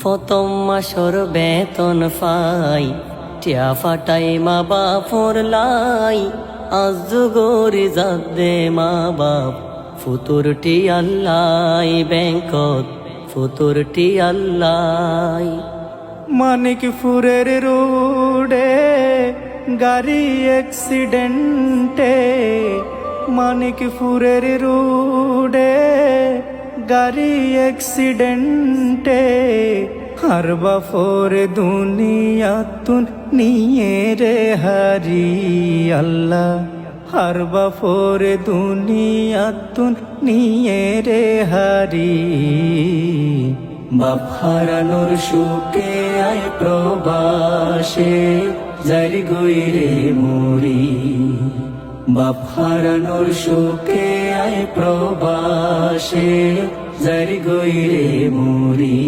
প্রথম মাসর বেতন পাই, টিয়া ফাটাই মা বাপর লাই। আজ যুগরে যাদে মা বাপ, ফুতুরটি আল্লাই ব্যাংকত, ফুতুরটি আল্লাই। মানিকপুরের রোডে গাড়ি অ্যাক্সিডেন্টে, মানিকপুরের রোডে গাড়ি অ্যাক্সিডেন্টে, আর বাপর দুনিয়া তুন নিয়ে রে হারি আল্লাহ, আর বাপর দুনিয়া তুন নিয়ে রে হারি। বাপ হারানোর সুখে আয় প্রবাসে, জারি গইরে মরি। বাপ হারানোর সুখে আয় প্রবাসে, জারি গইরে মরি।